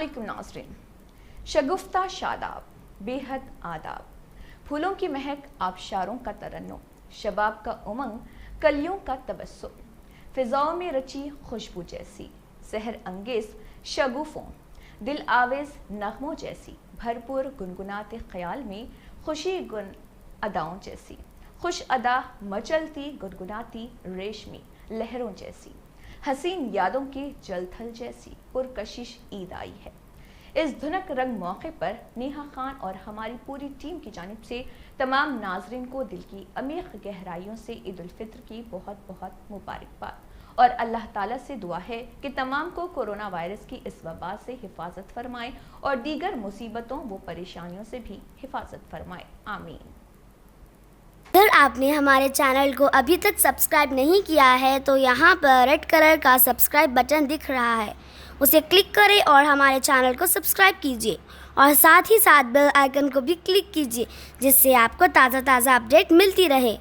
अस्सलामुअलैकुम नाज़रीन। शगुफ्ता शादाब, बेहद आदाब, फूलों की महक, आबशारों का तरन्नुम, शबाब का उमंग, कलियों का तबस्सुम, फिजाओं में रची खुशबू जैसी, सहर अंगेज शगुफों, दिल आवेज नगमों जैसी, भरपूर गुनगुनाते ख्याल में खुशी गुन अदाओं जैसी, खुश अदा मचलती गुनगुनाती रेशमी लहरों जैसी, हसीन यादों की जलथल जैसी पुरकशिश ईद आई है। इस धुनक रंग मौके पर नेहा खान और हमारी पूरी टीम की जानिब से तमाम नाजरीन को दिल की अमीर गहराइयों से ईद उल फित्र की बहुत बहुत मुबारकबाद और अल्लाह ताला से दुआ है कि तमाम को कोरोना वायरस की इस वबा से हिफाजत फरमाए और दीगर मुसीबतों व परेशानियों से भी हिफाजत फरमाए, आमीन। अगर आपने हमारे चैनल को अभी तक सब्सक्राइब नहीं किया है तो यहाँ पर रेड कलर का सब्सक्राइब बटन दिख रहा है, उसे क्लिक करें और हमारे चैनल को सब्सक्राइब कीजिए और साथ ही साथ बेल आइकन को भी क्लिक कीजिए जिससे आपको ताज़ा अपडेट मिलती रहे।